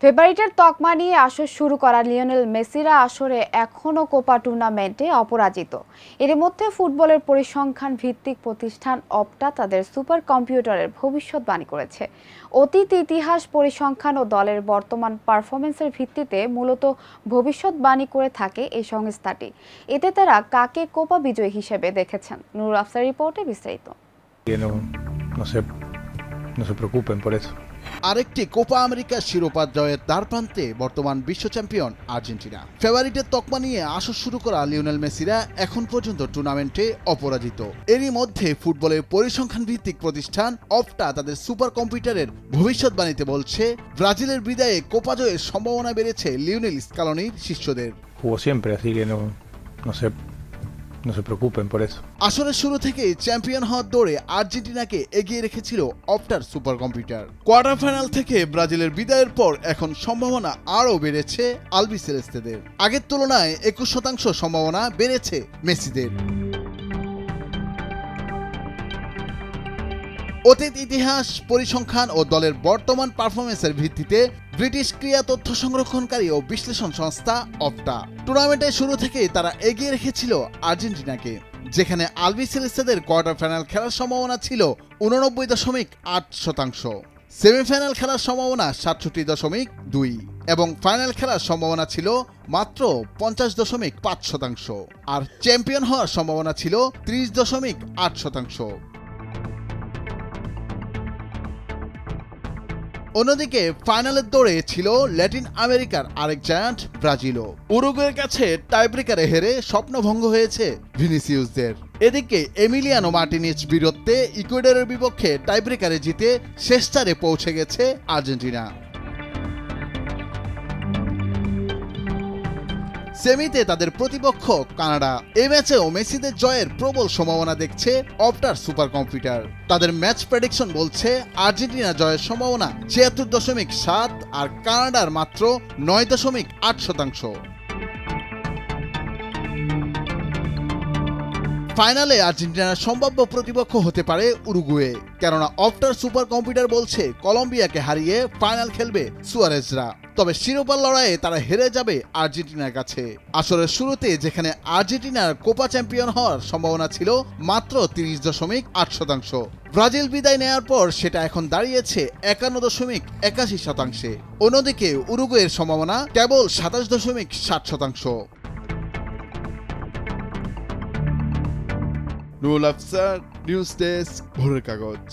ফেভারিটের তকমা নিয়ে আসর শুরু করা লিওনেল মেসিরা আসরে এখনও কোপা টুর্নামেন্টে অপরাজিত। এর মধ্যে ফুটবলের পরিসংখ্যান ভিত্তিক প্রতিষ্ঠান অপটা তাদের সুপার কম্পিউটারের ভবিষ্যৎবাণী করেছে। অতীত ইতিহাস, পরিসংখ্যান ও দলের বর্তমান পারফরমেন্সের ভিত্তিতে মূলত ভবিষ্যৎবাণী করে থাকে এই সংস্থাটি। এতে তারা কাকে কোপা বিজয়ী হিসেবে দেখেছেন, নুরুল আফসার রিপোর্টে বিস্তারিত। No se preocupen por eso. আরেকটি কোপা আমেরিকা শিরোপা জয়ের দ্বারপ্রান্তে বর্তমান বিশ্ব চ্যাম্পিয়ন আর্জেন্টিনা। ফেভারিটের তকমা নিয়ে আসর শুরু করা লিওনেল মেসিরা এখন পর্যন্ত টুর্নামেন্টে অপরাজিত। এরই মধ্যে ফুটবলের পরিসংখ্যান ভিত্তিক প্রতিষ্ঠান অপটা তাদের সুপার কম্পিউটারের ভবিষ্যৎবাণীতে বলছে, ব্রাজিলের বিদায়ে কোপা জয়ের সম্ভাবনা বেড়েছে লিওনেল স্কালোনির শিষ্যদের। Jugó siempre, así que no se preocupen por eso. আসরের শুরু থেকেই চ্যাম্পিয়ন হওয়ার দৌড়ে আর্জেন্টিনাকে এগিয়ে রেখেছিল অপটার সুপার কম্পিউটার। কোয়ার্টার ফাইনাল থেকে ব্রাজিলের বিদায়ের পর এখন সম্ভাবনা আরও বেড়েছে আলবিসেলেস্তেদের। আগের তুলনায় 21% সম্ভাবনা বেড়েছে মেসিদের। অতীত ইতিহাস, পরিসংখ্যান ও দলের বর্তমান পারফরমেন্সের ভিত্তিতে ব্রিটিশ ক্রীড়া তথ্য সংরক্ষণকারী ও বিশ্লেষণ সংস্থা অপটা টুর্নামেন্টের শুরু থেকেই তারা এগিয়ে রেখেছিল আর্জেন্টিনাকে, যেখানে আলবিসেলেস্তেদের কোয়ার্টার ফাইনাল খেলার সম্ভাবনা ছিল 89.8%, সেমিফাইনাল খেলার সম্ভাবনা 67.2 এবং ফাইনাল খেলার সম্ভাবনা ছিল মাত্র 50.5%, আর চ্যাম্পিয়ন হওয়ার সম্ভাবনা ছিল 30.8%। অন্যদিকে ফাইনালের দৌড়ে ছিল ল্যাটিন আমেরিকার আরেক জায়ান্ট ব্রাজিলও। উরুগুয়ের কাছে টাইব্রেকারে হেরে স্বপ্নভঙ্গ হয়েছে ভিনিসিয়াসদের। এদিকে এমিলিয়ানো মার্টিনেজ বীরত্বে ইকুয়েডরের বিপক্ষে টাইব্রেকারে জিতে শেষ চারে পৌঁছে গেছে আর্জেন্টিনা। সেমিতে তাদের প্রতিপক্ষ কানাডা। এই ম্যাচেও মেসিদের জয়ের প্রবল সম্ভাবনা দেখছে অপটার সুপার কম্পিউটার। তাদের ম্যাচ প্রেডিকশন বলছে আর্জেন্টিনা জয়ের সম্ভাবনা 76.7 আর কানাডার মাত্র 9.8%। ফাইনালে আর্জেন্টিনার সম্ভাব্য প্রতিপক্ষ হতে পারে উরুগুয়ে, কেননা অপটার সুপার কম্পিউটার বলছে কলম্বিয়াকে হারিয়ে ফাইনাল খেলবে সুয়ারেজরা। তবে শিরোপার লড়াইয়ে তারা হেরে যাবে আর্জেন্টিনার কাছে। আসরের শুরুতে যেখানে আর্জেন্টিনার কোপা চ্যাম্পিয়ন হওয়ার সম্ভাবনা ছিল মাত্র 30.8%, ব্রাজিল বিদায় নেওয়ার পর সেটা এখন দাঁড়িয়েছে 51.81%। অন্যদিকে উরুগুয়ের সম্ভাবনা কেবল 27.7%। নুরুল আফসার, নিউজ ডেস্ক, ভোরের কাগজ।